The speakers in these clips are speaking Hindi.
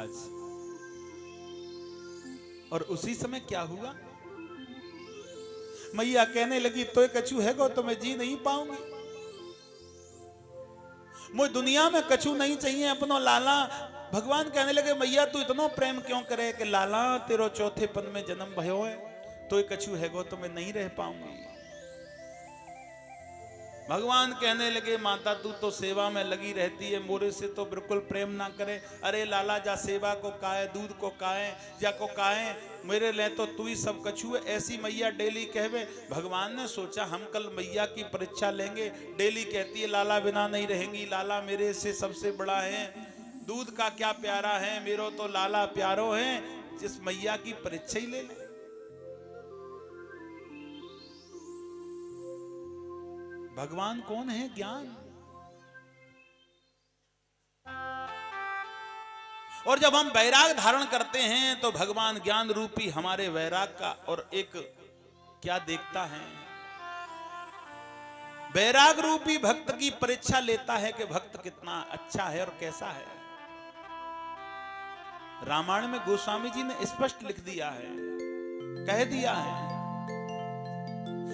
आज। और उसी समय क्या हुआ, मैया कहने लगी तो कछु है गो तो मैं जी नहीं पाऊंगी, मुझे दुनिया में कछु नहीं चाहिए अपनो लाला। भगवान कहने लगे मैया तू इतना प्रेम क्यों करे कि लाला तेरो चौथे पन में जन्म भयो है, तो कछु है गो तो मैं नहीं रह पाऊंगी। भगवान कहने लगे माता तू तो सेवा में लगी रहती है, मोरे से तो बिल्कुल प्रेम ना करे। अरे लाला जा सेवा को काए, दूध को काए या को काए, मेरे लिए तो तू ही सब कछु है। ऐसी मैया डेली कहवे। भगवान ने सोचा हम कल मैया की परीक्षा लेंगे। डेली कहती है लाला बिना नहीं रहेंगी, लाला मेरे से सबसे बड़ा है, दूध का क्या प्यारा है, मेरो तो लाला प्यारो है। जिस मैया की परीक्षा ही ले ले। भगवान कौन है, ज्ञान। और जब हम वैराग धारण करते हैं तो भगवान ज्ञान रूपी हमारे वैराग का और एक क्या देखता है, वैराग रूपी भक्त की परीक्षा लेता है कि भक्त कितना अच्छा है और कैसा है। रामायण में गोस्वामी जी ने स्पष्ट लिख दिया है, कह दिया है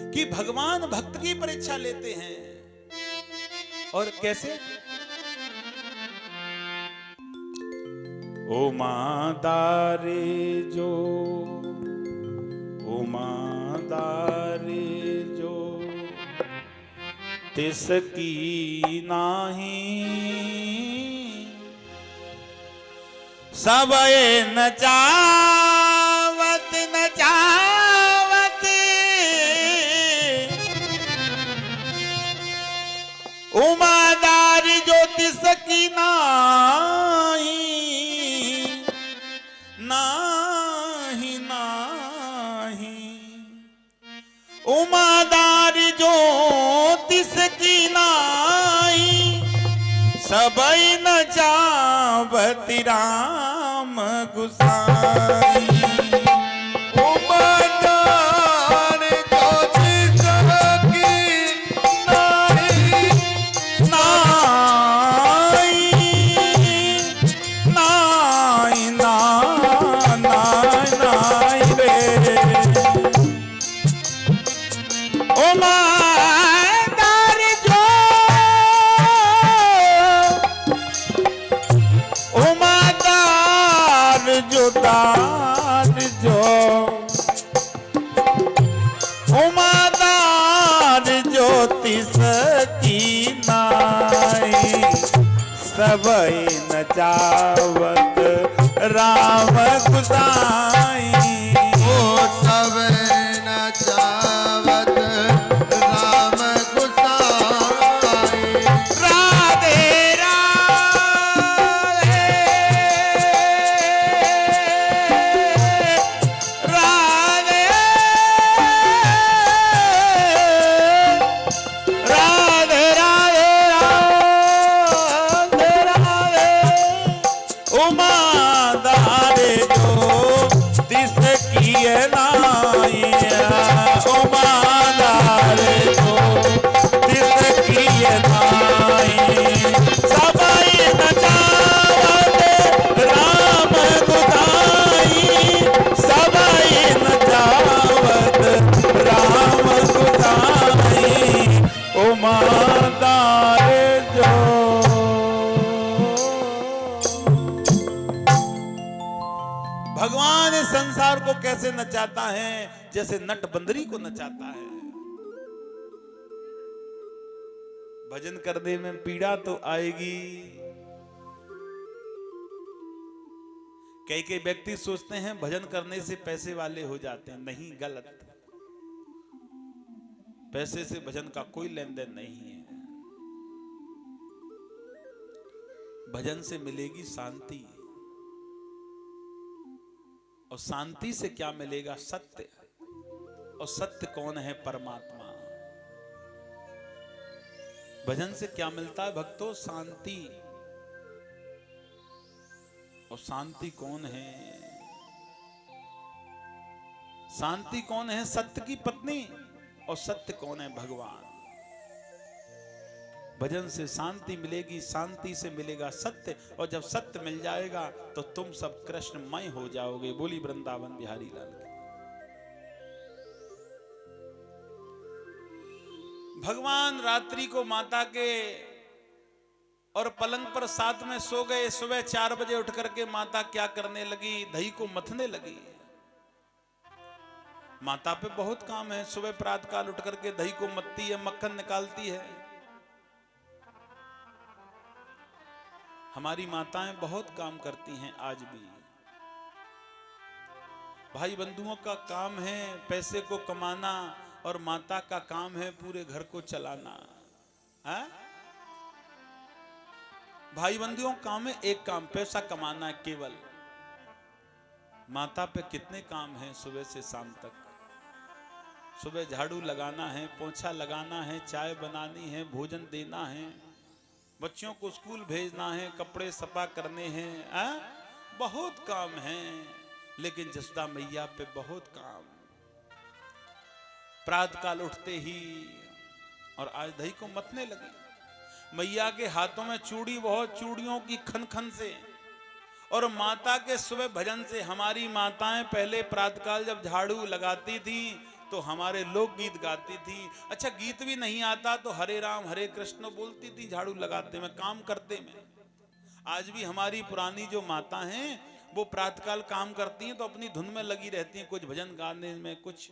कि भगवान भक्त की परीक्षा लेते हैं। और कैसे, ओ मादारे जो, ओ मादारे जो तिसकी नाही, सबए न चावत न चावत, उमादार जो तिसकी नाही, नाही नाही, उमादार जो तिसकी नाही, सबई न जावत राम गुसाई। सबई न चावत राम गुसाई, ओ सबई न चावत राम गुसाई। राधे राधे राधे राधे उमादारे जो तिसकी नाई, उमादारे जो तिसकी नाई, सबई न चावत राम गुसाई, सबई न चावत राम गुसाई, उमादारे जो। भगवान इस संसार को कैसे नचाता है, जैसे नट बंदरी को नचाता है। भजन करने में पीड़ा तो आएगी। कई कई व्यक्ति सोचते हैं भजन करने से पैसे वाले हो जाते हैं, नहीं, गलत। पैसे से भजन का कोई लेन देन नहीं है। भजन से मिलेगी शांति, और शांति से क्या मिलेगा, सत्य। और सत्य कौन है, परमात्मा। भजन से क्या मिलता है भक्तों, शांति। और शांति कौन है, शांति कौन है, सत्य की पत्नी। और सत्य कौन है, भगवान। भजन से शांति मिलेगी, शांति से मिलेगा सत्य, और जब सत्य मिल जाएगा तो तुम सब कृष्णमय हो जाओगे। बोली वृंदावन बिहारी लाल की। भगवान रात्रि को माता के और पलंग पर साथ में सो गए। सुबह 4 बजे उठ करके माता क्या करने लगी? दही को मथने लगी। माता पे बहुत काम है। सुबह प्रातः काल उठ करके दही को मथती है, मक्खन निकालती है। हमारी माताएं बहुत काम करती हैं आज भी। भाई बंधुओं का काम है पैसे को कमाना, और माता का काम है पूरे घर को चलाना है? भाई बंधुओं का काम है एक काम, पैसा कमाना केवल। माता पे कितने काम हैं सुबह से शाम तक। सुबह झाड़ू लगाना है, पोंछा लगाना है, चाय बनानी है, भोजन देना है, बच्चों को स्कूल भेजना है, कपड़े सफा करने हैं, बहुत काम है। लेकिन जसोदा मैया पे बहुत काम। प्रातः काल उठते ही और आज दही को मथने लगी। मैया के हाथों में चूड़ी बहुत, चूड़ियों की खन खन से, और माता के सुबह भजन से। हमारी माताएं पहले प्रातःकाल जब झाड़ू लगाती थी तो हमारे लोकगीत गाती थी। अच्छा गीत भी नहीं आता तो हरे राम हरे कृष्ण बोलती थी झाड़ू लगाते में, काम करते में। आज भी हमारी पुरानी जो माता हैं वो प्रातःकाल काम करती हैं तो अपनी धुन में लगी रहती हैं, कुछ भजन गाने में, कुछ।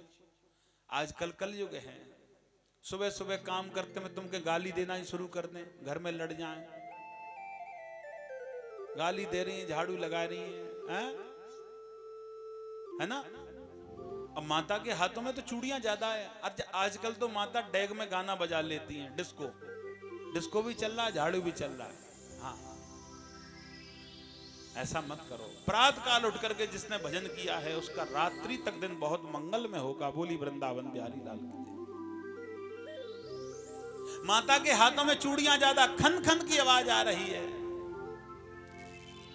आजकल कलयुग है, सुबह सुबह काम करते में तुमके गाली देना ही शुरू कर दें, घर में लड़ जाएं। गाली दे रही हैं, झाड़ू लगा रही हैं, है ना? अब माता के हाथों में तो चूड़ियां ज्यादा है। आजकल तो माता डेग में गाना बजा लेती हैं, डिस्को। डिस्को भी चल रहा है, झाड़ू भी चल रहा है। हाँ, ऐसा मत करो। प्रातः काल उठ करके जिसने भजन किया है उसका रात्रि तक दिन बहुत मंगल में होगा। बोली वृंदावन बिहारी लाल की जय। माता के हाथों में चूड़ियां ज्यादा, खन खन की आवाज आ रही है।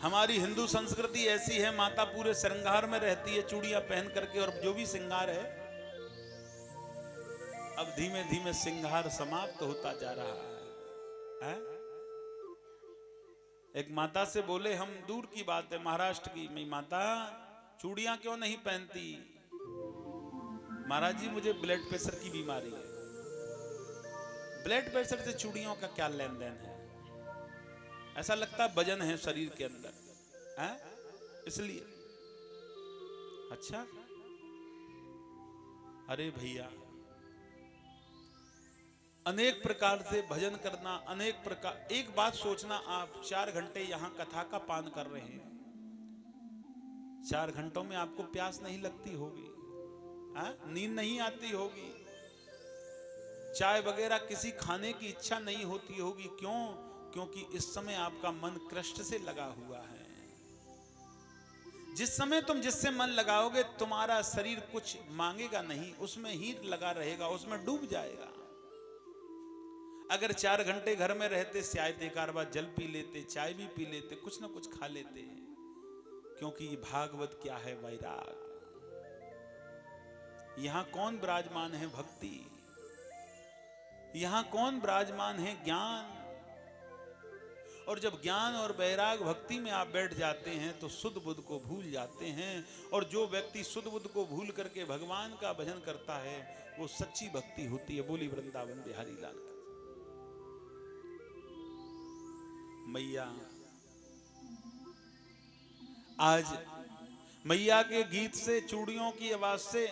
हमारी हिंदू संस्कृति ऐसी है, माता पूरे श्रृंगार में रहती है चूड़ियां पहन करके, और जो भी श्रृंगार है अब धीमे धीमे श्रृंगार समाप्त होता जा रहा है? एक माता से बोले हम, दूर की बात है महाराष्ट्र की, मैं माता चूड़ियां क्यों नहीं पहनती? महाराज जी मुझे ब्लड प्रेशर की बीमारी है। ब्लड प्रेशर से चूड़ियों का क्या लेन देन है? ऐसा लगता है वजन है शरीर के अंदर, है? इसलिए। अच्छा, अरे भैया, अनेक प्रकार से भजन करना, अनेक प्रकार। एक बात सोचना, आप 4 घंटे यहां कथा का पान कर रहे हैं, 4 घंटों में आपको प्यास नहीं लगती होगी, नींद नहीं आती होगी, चाय वगैरह किसी खाने की इच्छा नहीं होती होगी। क्यों? क्योंकि इस समय आपका मन कृष्ण से लगा हुआ है। जिस समय तुम जिससे मन लगाओगे तुम्हारा शरीर कुछ मांगेगा नहीं, उसमें ही लगा रहेगा, उसमें डूब जाएगा। अगर 4 घंटे घर में रहते, शायद एक आध बार जल पी लेते, चाय भी पी लेते, कुछ ना कुछ खा लेते। क्योंकि ये भागवत क्या है? वैराग। यहां कौन विराजमान है? भक्ति। यहां कौन विराजमान है? ज्ञान। और जब ज्ञान और वैराग भक्ति में आप बैठ जाते हैं तो शुद्ध बुद्ध को भूल जाते हैं। और जो व्यक्ति शुद्ध बुद्ध को भूल करके भगवान का भजन करता है वो सच्ची भक्ति होती है। बोली वृंदावन बिहारी लाल की। मैया आज मैया के गीत से, चूड़ियों की आवाज से,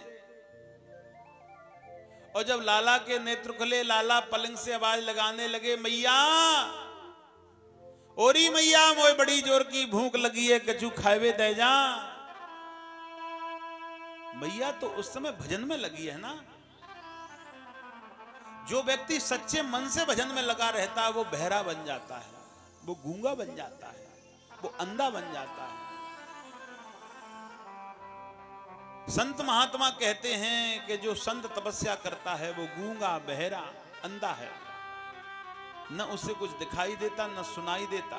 और जब लाला के नेत्र खुले, लाला पलंग से आवाज लगाने लगे, मैया ओरी मैया मोय बड़ी जोर की भूख लगी है, कछु खावे दे जा। मैया तो उस समय भजन में लगी है ना। जो व्यक्ति सच्चे मन से भजन में लगा रहता है वो बहरा बन जाता है, वो गूंगा बन जाता है, वो अंधा बन जाता है। संत महात्मा कहते हैं कि जो संत तपस्या करता है वो गूंगा, बहरा, अंधा है। न उसे कुछ दिखाई देता, न सुनाई देता,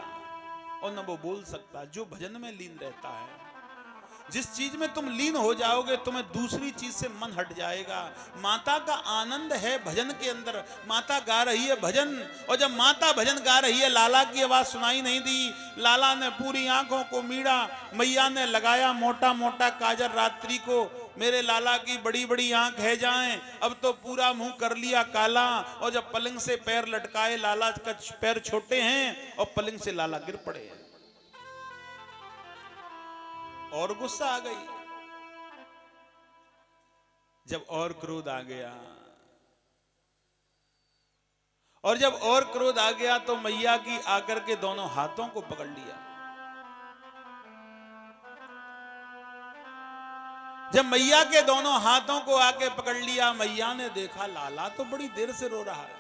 और न वो बोल सकता। जो भजन में लीन रहता है, जिस चीज में तुम लीन हो जाओगे तुम्हें दूसरी चीज से मन हट जाएगा। माता का आनंद है भजन के अंदर। माता गा रही है भजन, और जब माता भजन गा रही है, लाला की आवाज सुनाई नहीं दी। लाला ने पूरी आंखों को मीड़ा, मैया ने लगाया मोटा मोटा काजल रात्रि को। मेरे लाला की बड़ी बड़ी आंख है जाएं, अब तो पूरा मुंह कर लिया काला। और जब पलंग से पैर लटकाए, लाला का पैर छोटे हैं और पलंग से लाला गिर पड़े हैं। और गुस्सा आ गई। जब और क्रोध आ गया, और जब और क्रोध आ गया तो मैया की आकर के दोनों हाथों को पकड़ लिया। जब मैया के दोनों हाथों को आके पकड़ लिया, मैया ने देखा लाला तो बड़ी देर से रो रहा है।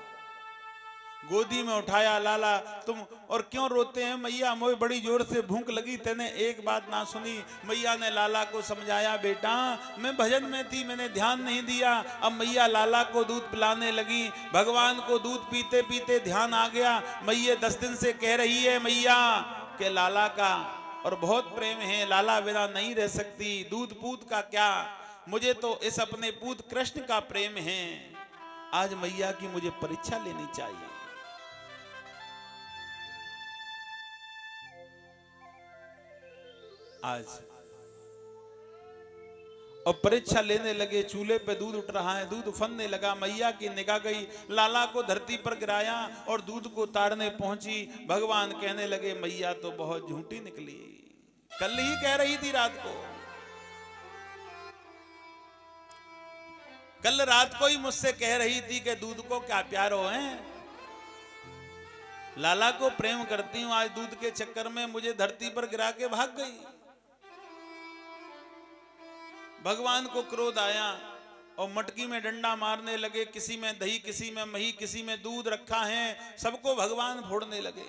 गोदी में उठाया, लाला तुम और क्यों रोते हैं? मैया मुझे बड़ी जोर से भूख लगी, तेने एक बात ना सुनी। मैया ने लाला को समझाया, बेटा मैं भजन में थी, मैंने ध्यान नहीं दिया। अब मैया लाला को दूध पिलाने लगी। भगवान को दूध पीते पीते ध्यान आ गया। मैया 10 दिन से कह रही है मैया के लाला का और बहुत प्रेम है, लाला बिना नहीं रह सकती। दूध पूत का क्या, मुझे तो इस अपने पूत कृष्ण का प्रेम है। आज मैया की मुझे परीक्षा लेनी चाहिए। आज और परीक्षा लेने लगे। चूल्हे पे दूध उठ रहा है, दूध उफनने लगा। मैया की निगाह गई, लाला को धरती पर गिराया और दूध को उतारने पहुंची। भगवान कहने लगे मैया तो बहुत झूठी निकली, कल ही कह रही थी रात को, कल रात को ही मुझसे कह रही थी कि दूध को क्या प्यारो है, लाला को प्रेम करती हूं। आज दूध के चक्कर में मुझे धरती पर गिरा के भाग गई। भगवान को क्रोध आया और मटकी में डंडा मारने लगे। किसी में दही, किसी में मही, किसी में दूध रखा है, सबको भगवान फोड़ने लगे।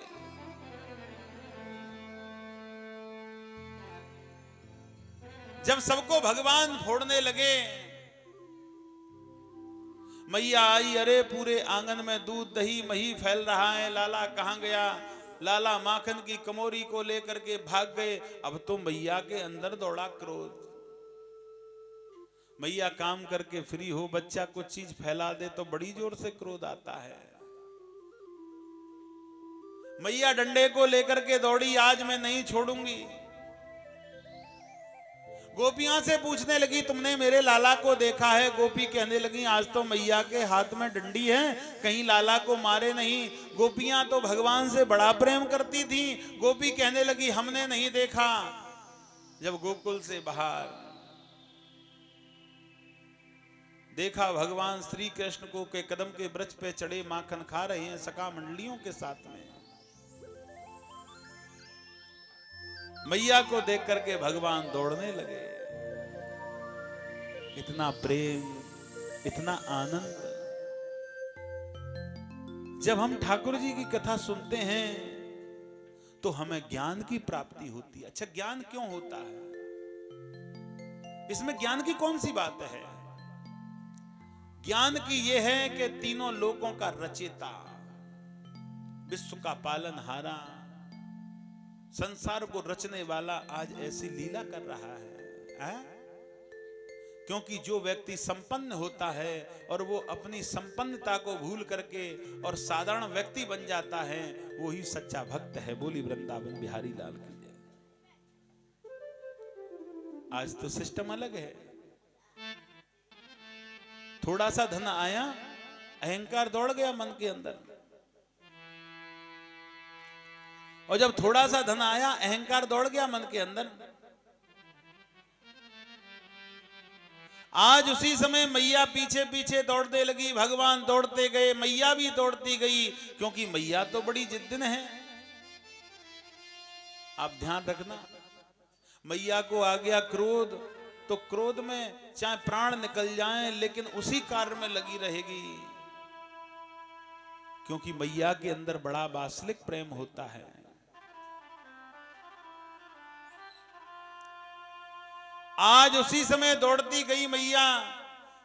जब सबको भगवान फोड़ने लगे, मैया आई, अरे पूरे आंगन में दूध दही मही फैल रहा है, लाला कहां गया? लाला माखन की कमोरी को लेकर के भाग गए। अब तो मैया के अंदर दौड़ा क्रोध। मैया काम करके फ्री हो, बच्चा कुछ चीज फैला दे तो बड़ी जोर से क्रोध आता है। मैया डंडे को लेकर के दौड़ी, आज मैं नहीं छोड़ूंगी। गोपियां से पूछने लगी, तुमने मेरे लाला को देखा है? गोपी कहने लगी, आज तो मैया के हाथ में डंडी है, कहीं लाला को मारे नहीं। गोपियां तो भगवान से बड़ा प्रेम करती थी। गोपी कहने लगी, हमने नहीं देखा। जब गोकुल से बाहर देखा, भगवान श्री कृष्ण को के कदम के वृक्ष पे चढ़े माखन खा रहे हैं सखा मंडलियों के साथ में। मैया को देख करके भगवान दौड़ने लगे। इतना प्रेम, इतना आनंद। जब हम ठाकुर जी की कथा सुनते हैं तो हमें ज्ञान की प्राप्ति होती है। अच्छा, ज्ञान क्यों होता है? इसमें ज्ञान की कौन सी बात है? ज्ञान की यह है कि तीनों लोकों का रचयिता, विश्व का पालनहारा, संसार को रचने वाला आज ऐसी लीला कर रहा है। क्योंकि जो व्यक्ति संपन्न होता है और वो अपनी संपन्नता को भूल करके और साधारण व्यक्ति बन जाता है, वो ही सच्चा भक्त है। बोली वृंदावन बिहारी लाल की जय। आज तो सिस्टम अलग है। थोड़ा सा धन आया, अहंकार दौड़ गया मन के अंदर, और जब थोड़ा सा धन आया, अहंकार दौड़ गया मन के अंदर। आज उसी समय मैया पीछे पीछे दौड़ने लगी, भगवान दौड़ते गए, मैया भी दौड़ती गई, क्योंकि मैया तो बड़ी जिद्दन है। आप ध्यान रखना, मैया को आ गया क्रोध तो क्रोध में चाहे प्राण निकल जाएं, लेकिन उसी कार्य में लगी रहेगी, क्योंकि मैया के अंदर बड़ा वात्सलिक प्रेम होता है। आज उसी समय दौड़ती गई मैया।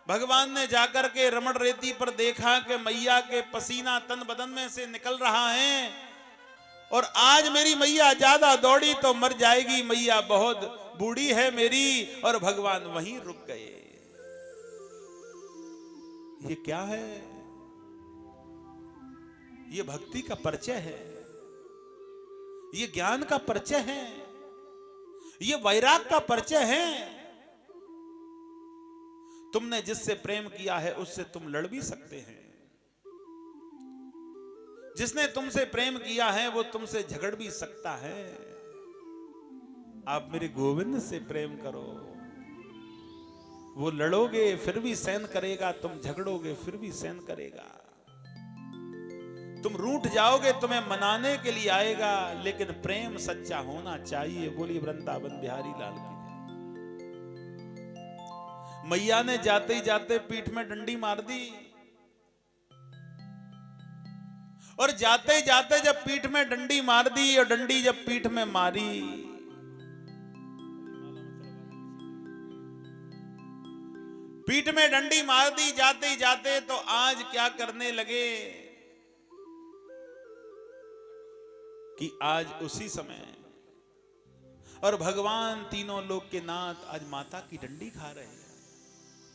भगवान ने जाकर के रमण रेती पर देखा कि मैया के पसीना तन बदन में से निकल रहा है। और आज मेरी मैया ज्यादा दौड़ी तो मर जाएगी, मैया बहुत बूढ़ी है मेरी, और भगवान वहीं रुक गए। ये क्या है? ये भक्ति का परिचय है, ये ज्ञान का परिचय है, ये वैराग का परिचय है। तुमने जिससे प्रेम किया है उससे तुम लड़ भी सकते हैं, जिसने तुमसे प्रेम किया है वो तुमसे झगड़ भी सकता है। आप मेरे गोविंद से प्रेम करो, वो लड़ोगे फिर भी सहन करेगा, तुम झगड़ोगे फिर भी सहन करेगा। तुम रूठ जाओगे, तुम्हें मनाने के लिए आएगा, लेकिन प्रेम सच्चा होना चाहिए। बोलिए वृंदावन बिहारी लाल की जय। मैया ने जाते ही जाते पीठ में डंडी मार दी, और जाते ही जाते जब पीठ में डंडी मार दी, और डंडी जब पीठ में मारी, पीठ में डंडी मार दी जाते ही जाते, तो आज क्या करने लगे कि आज उसी समय, और भगवान तीनों लोक के नाथ आज माता की डंडी खा रहे हैं।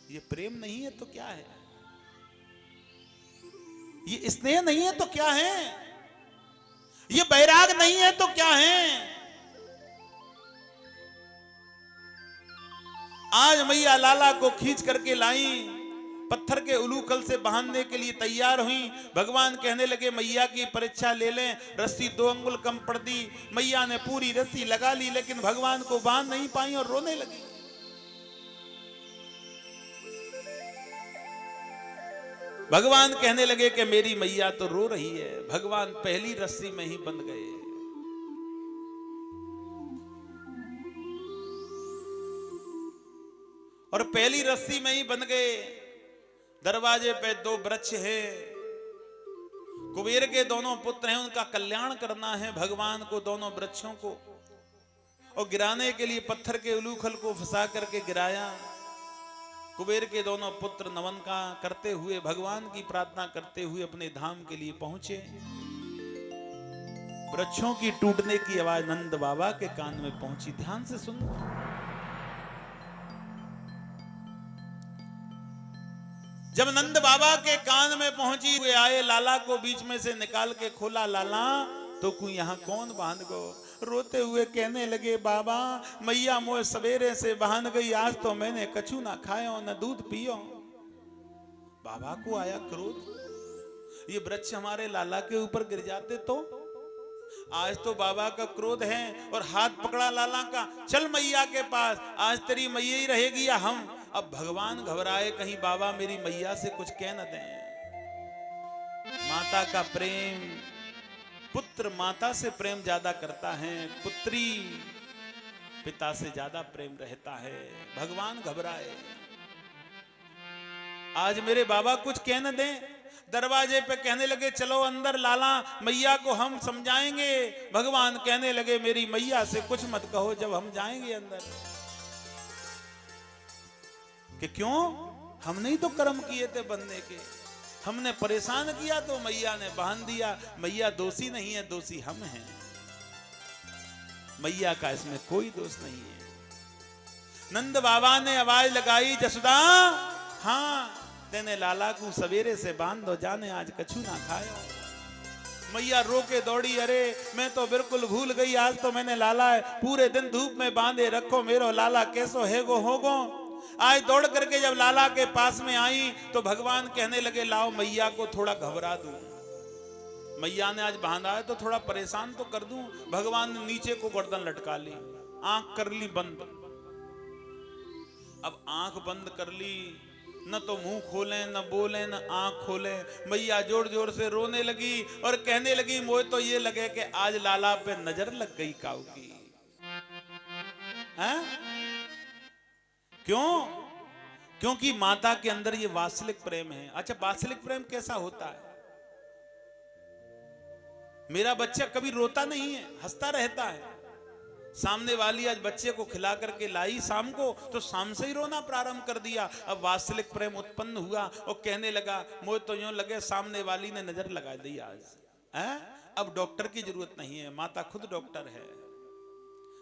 ये प्रेम नहीं है तो क्या है? ये स्नेह नहीं है तो क्या है? ये बैराग नहीं है तो क्या है? आज मैया लाला को खींच करके लाई, पत्थर के उलूखल से बांधने के लिए तैयार हुई। भगवान कहने लगे मैया की परीक्षा ले लें, रस्सी 2 अंगुल कम पड़ दी। मैया ने पूरी रस्सी लगा ली, लेकिन भगवान को बांध नहीं पाई और रोने लगी। भगवान कहने लगे कि मेरी मैया तो रो रही है। भगवान पहली रस्सी में ही बंध गए। और पहली रस्सी में ही बंध गए। दरवाजे पे 2 वृक्ष है, कुबेर के दोनों पुत्र हैं, उनका कल्याण करना है भगवान को, दोनों वृक्षों को। और गिराने के लिए पत्थर के उलूखल को फंसा करके गिराया। कुबेर के दोनों पुत्र नमन का करते हुए, भगवान की प्रार्थना करते हुए अपने धाम के लिए पहुंचे। वृक्षों की टूटने की आवाज नंद बाबा के कान में पहुंची। ध्यान से सुन। जब नंद बाबा के कान में पहुंची, वे आए, लाला को बीच में से निकाल के खोला। लाला तो कोई यहाँ कौन बांध गो? रोते हुए कहने लगे बाबा मैया मोए सवेरे से बांध गई, आज तो मैंने कछु ना खायो न दूध पियो। बाबा को आया क्रोध, ये वृक्ष हमारे लाला के ऊपर गिर जाते तो। आज तो बाबा का क्रोध है, और हाथ पकड़ा लाला का, चल मैया के पास, आज तेरी मैया ही रहेगी या हम। अब भगवान घबराए कहीं बाबा मेरी मैया से कुछ कह न दें। माता का प्रेम, पुत्र माता से प्रेम ज्यादा करता है, पुत्री पिता से ज्यादा प्रेम रहता है। भगवान घबराए, आज मेरे बाबा कुछ कह न दें। दरवाजे पे कहने लगे चलो अंदर, लाला मैया को हम समझाएंगे। भगवान कहने लगे मेरी मैया से कुछ मत कहो जब हम जाएंगे अंदर। कि क्यों? हमने ही तो कर्म किए थे बनने के, हमने परेशान किया तो मैया ने बांध दिया। मैया दोषी नहीं है, दोषी हम हैं। मैया का इसमें कोई दोष नहीं है। नंद बाबा ने आवाज लगाई, जसुदा हाँ तेने लाला को सवेरे से बांध दो, जाने आज कछु ना खायो। मैया रो के दौड़ी, अरे मैं तो बिल्कुल भूल गई, आज तो मैंने लाला पूरे दिन धूप में बांधे रखो, मेरो लाला कैसो हैगो होगो। आज दौड़ करके जब लाला के पास में आई तो भगवान कहने लगे लाओ मैया को थोड़ा घबरा दूं। मैया ने आज बांधा है तो थोड़ा परेशान तो कर दूं। भगवान ने नीचे को गर्दन लटका ली, आंख कर ली बंद। अब आंख बंद कर ली, न तो मुंह खोले न बोले न आंख खोले। मैया जोर जोर से रोने लगी और कहने लगी मोए तो ये लगे कि आज लाला पे नजर लग गई काऊ की। हैं? क्यों? क्योंकि माता के अंदर ये वात्सलिक प्रेम है। अच्छा, वात्सलिक प्रेम कैसा होता है? मेरा बच्चा कभी रोता नहीं है, हंसता रहता है। सामने वाली आज बच्चे को खिला करके लाई शाम को, तो शाम से ही रोना प्रारंभ कर दिया। अब वात्सलिक प्रेम उत्पन्न हुआ और कहने लगा मोए तो यूं लगे सामने वाली ने नजर लगा दी आज। अब डॉक्टर की जरूरत नहीं है, माता खुद डॉक्टर है।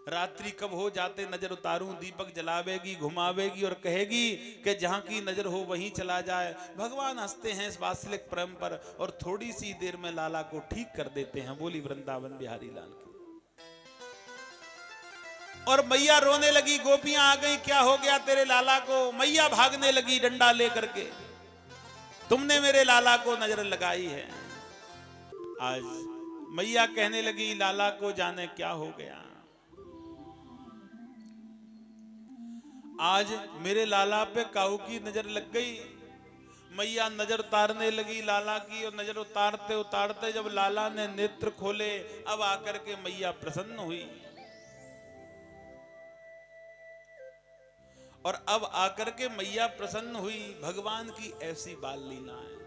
रात्रि कब हो जाते नजर उतारूं, दीपक जलावेगी, घुमावेगी और कहेगी कि जहां की नजर हो वहीं चला जाए। भगवान हंसते हैं इस वात्सलिक प्रेम पर और थोड़ी सी देर में लाला को ठीक कर देते हैं। बोली वृंदावन बिहारी लाल की। और मैया रोने लगी, गोपियां आ गई, क्या हो गया तेरे लाला को? मैया भागने लगी डंडा लेकर के, तुमने मेरे लाला को नजर लगाई है। आज मैया कहने लगी लाला को जाने क्या हो गया, आज मेरे लाला पे काऊ की नजर लग गई। मैया नजर उतारने लगी लाला की, और नजर उतारते उतारते जब लाला ने नेत्र खोले, अब आकर के मैया प्रसन्न हुई। और अब आकर के मैया प्रसन्न हुई। भगवान की ऐसी बाल लीलाएं,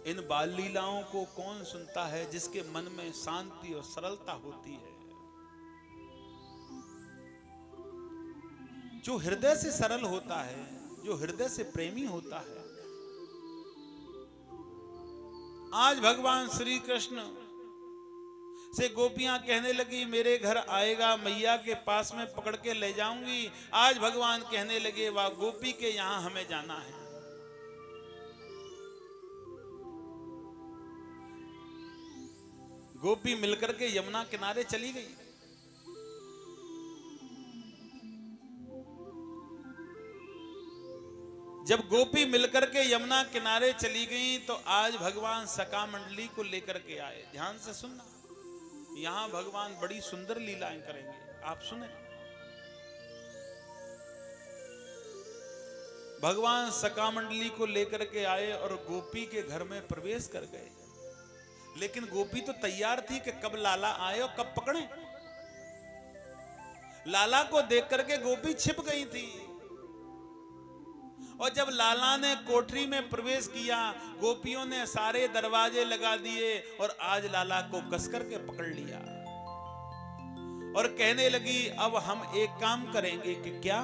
इन बाल लीलाओं को कौन सुनता है जिसके मन में शांति और सरलता होती है, जो हृदय से सरल होता है, जो हृदय से प्रेमी होता है। आज भगवान श्री कृष्ण से गोपियां कहने लगी मेरे घर आएगा, मैया के पास में पकड़ के ले जाऊंगी। आज भगवान कहने लगे वाह गोपी के यहां हमें जाना है। गोपी मिलकर के यमुना किनारे चली गई। जब गोपी मिलकर के यमुना किनारे चली गई तो आज भगवान सका मंडली को लेकर के आए। ध्यान से सुनना, यहां भगवान बड़ी सुंदर लीलाएं करेंगे, आप सुने। भगवान सका मंडली को लेकर के आए और गोपी के घर में प्रवेश कर गए। लेकिन गोपी तो तैयार थी कि कब लाला आए और कब पकड़े। लाला को देख करके गोपी छिप गई थी। और जब लाला ने कोठरी में प्रवेश किया, गोपियों ने सारे दरवाजे लगा दिए और आज लाला को कस करके पकड़ लिया। और कहने लगी अब हम एक काम करेंगे कि क्या?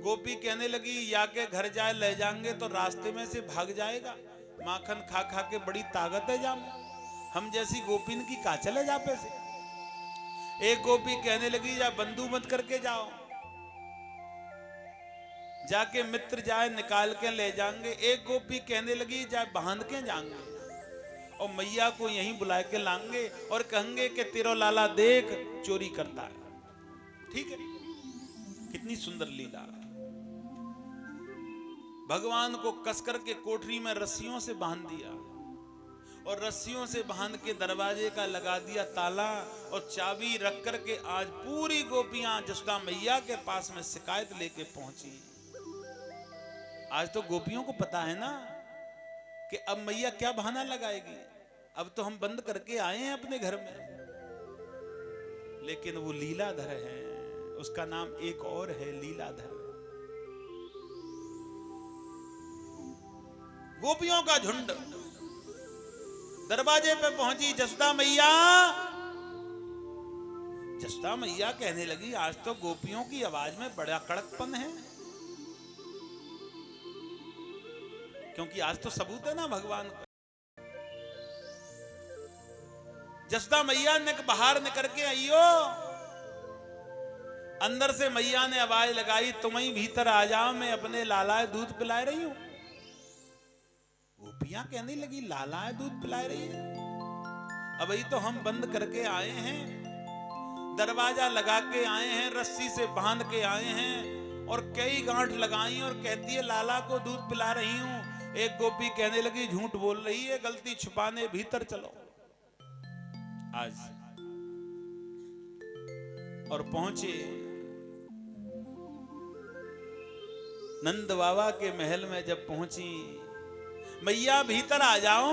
गोपी कहने लगी या के घर जाए ले जाएंगे तो रास्ते में से भाग जाएगा, माखन खा खा के बड़ी ताकत है जाम, हम जैसी गोपिन की का चले जा पैसे। एक गोपी कहने लगी या बंधु मत करके जाओ, जाके मित्र जाए निकाल के ले जाएंगे। एक गोपी कहने लगी जाए बांध के जाएंगे और मैया को यहीं बुला के लाएंगे और कहेंगे कि तेरा लाला देख चोरी करता है। ठीक है, कितनी सुंदर लीला। भगवान को कस करके कोठरी में रस्सियों से बांध दिया और रस्सियों से बांध के दरवाजे का लगा दिया ताला और चाबी रख करके आज पूरी गोपियां जसोदा मैया के पास में शिकायत लेके पहुंची। आज तो गोपियों को पता है ना कि अब मैया क्या बहाना लगाएगी, अब तो हम बंद करके आए हैं अपने घर में। लेकिन वो लीलाधर है, उसका नाम एक और है लीलाधर। गोपियों का झुंड दरवाजे पे पहुंची। जसोदा मैया, जसोदा मैया कहने लगी आज तो गोपियों की आवाज में बड़ा कड़कपन है, क्योंकि आज तो सबूत है ना भगवान का। जसोदा मैया ने बाहर निकल के आइयो। अंदर से मैया ने आवाज लगाई तुम ही भीतर आ जाओ, मैं अपने लाला दूध पिला रही हूं। गोपियां कहने लगी लाला दूध पिला रही है? अब तो हम बंद करके आए हैं, दरवाजा लगा के आए हैं, रस्सी से बांध के आए हैं और कई गांठ लगाई और कहती है लाला को दूध पिला रही हूं। एक गोपी कहने लगी झूठ बोल रही है, गलती छुपाने भीतर चलो। आज और पहुंचे नंद बाबा के महल में। जब पहुंची मैया भीतर आ जाओ,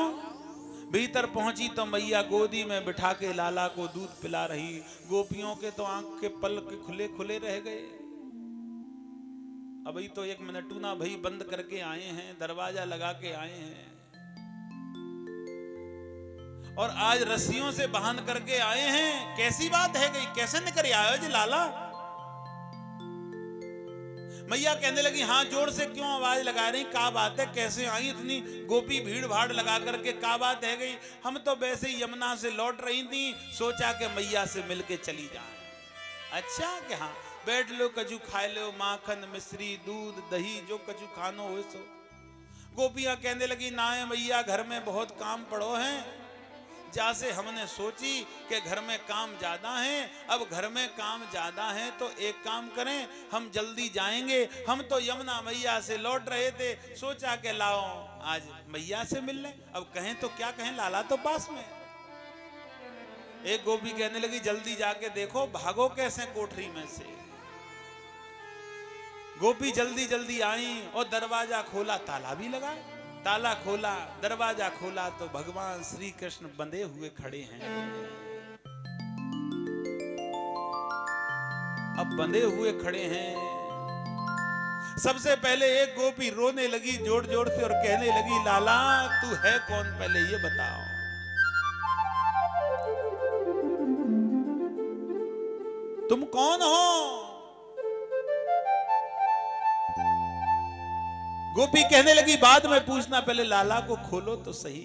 भीतर पहुंची तो मैया गोदी में बिठा के लाला को दूध पिला रही। गोपियों के तो आंख के पलक खुले खुले रह गए। अभी तो एक मिनट ना भाई, बंद करके आए हैं, दरवाजा लगा के आए हैं और आज रस्सियों से बांध करके आए हैं। कैसी बात है गई, कैसे निकल आए जी लाला? मैया कहने लगी हाँ जोर से क्यों आवाज लगा रही, क्या बात है, कैसे आई इतनी गोपी भीड़ भाड़ लगा करके, क्या बात है गई? हम तो वैसे ही यमुना से लौट रही थी, सोचा कि मैया से मिलके चली जाए। अच्छा कि हाँ, बैठ लो, कछु खा लो, माखन मिश्री दूध दही जो कछु खानो हो सो। गोपियां कहने लगी ना है मैया, घर में बहुत काम पड़ो हैं, जैसे हमने सोची कि घर में काम ज्यादा है, अब घर में काम ज्यादा है तो एक काम करें, हम जल्दी जाएंगे, हम तो यमुना मैया से लौट रहे थे, सोचा कि लाओ आज मैया से मिल लें। अब कहें तो क्या कहें, लाला तो पास में। एक गोपी कहने लगी जल्दी जाके देखो भागो कैसे कोठरी में से। गोपी जल्दी जल्दी आई और दरवाजा खोला, ताला भी लगा। ताला खोला, दरवाजा खोला तो भगवान श्री कृष्ण बंधे हुए खड़े हैं। अब बंधे हुए खड़े हैं, सबसे पहले एक गोपी रोने लगी जोर जोर से और कहने लगी लाला तू है कौन, पहले ये बताओ। तुम कौन हो? गोपी कहने लगी बाद में पूछना, पहले लाला को खोलो तो सही।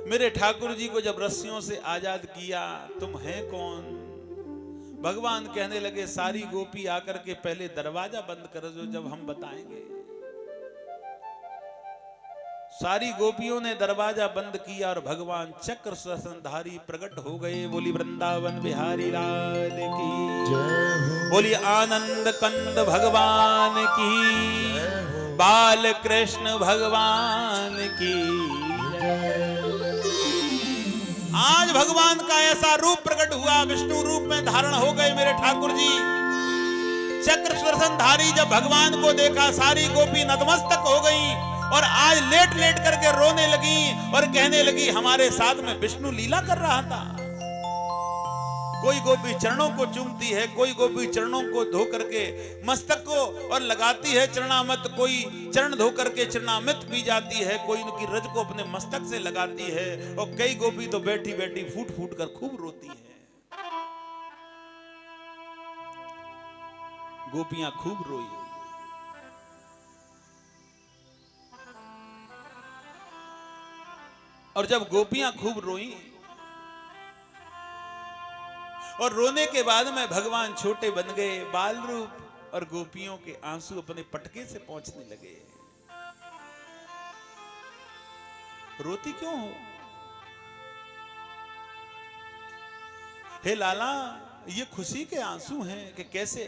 मेरे ठाकुर जी को जब रस्सियों से आजाद किया, तुम हैं कौन? भगवान कहने लगे सारी गोपी आकर के पहले दरवाजा बंद कर दो, जब हम बताएंगे। सारी गोपियों ने दरवाजा बंद किया और भगवान चक्र सुदर्शनधारी प्रकट हो गए। बोली वृंदावन बिहारी लाल की, बोली आनंद कंद भगवान की, बाल कृष्ण भगवान की। आज भगवान का ऐसा रूप प्रकट हुआ, विष्णु रूप में धारण हो गए मेरे ठाकुर जी। चक्र सुदर्शनधारी जब भगवान को देखा, सारी गोपी नतमस्तक हो गई और आज लेट लेट करके रोने लगी और कहने लगी हमारे साथ में विष्णु लीला कर रहा था। कोई गोपी चरणों को चूमती है, कोई गोपी चरणों को धो करके मस्तक को और लगाती है चरणामृत, कोई चरण धो करके चरणामृत पी जाती है, कोई उनकी रज को अपने मस्तक से लगाती है और कई गोपी तो बैठी बैठी फूट फूट कर खूब रोती है। गोपियां खूब रोई। और जब गोपियां खूब रोई और रोने के बाद में भगवान छोटे बन गए, बाल रूप, और गोपियों के आंसू अपने पटके से पहुंचने लगे। रोती क्यों हो? हे लाला, ये खुशी के आंसू हैं कि कैसे?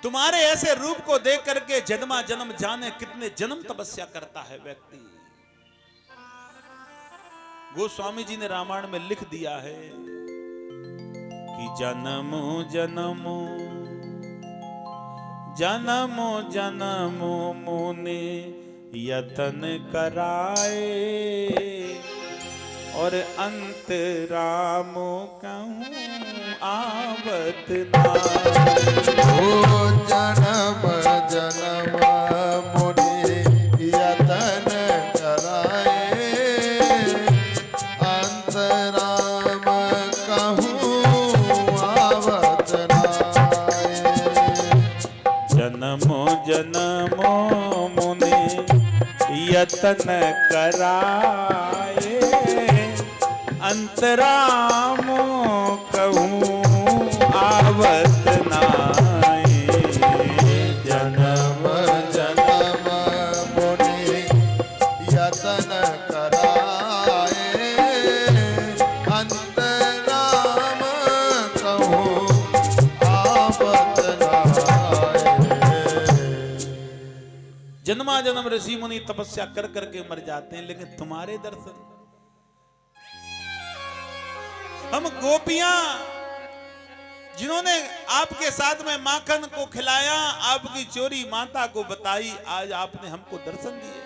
तुम्हारे ऐसे रूप को देख करके जन्मा जन्म जाने कितने जन्म तपस्या करता है व्यक्ति। गोस्वामी जी ने रामायण में लिख दिया है कि जन्मो जन्मो जन्मो जन्मो मुने यतन कराए और अंत रामो कहूँ आवत ना। ओ जन्म जन्म मुनि यतन कराए अंत राम कहूँ आवत नाए। जन्मो जन्मो मुनि यतन कराए अंतरामो कहूँ आवत नाए। जन्म जन्म मुनि यतन कराए अंत राम कहूँ आवत नाए। जन्मा जन्म ऋषि मुनि तपस्या कर करके मर जाते हैं, लेकिन तुम्हारे दर्शन, हम गोपियां जिन्होंने आपके साथ में माखन को खिलाया, आपकी चोरी माता को बताई, आज आपने हमको दर्शन दिए।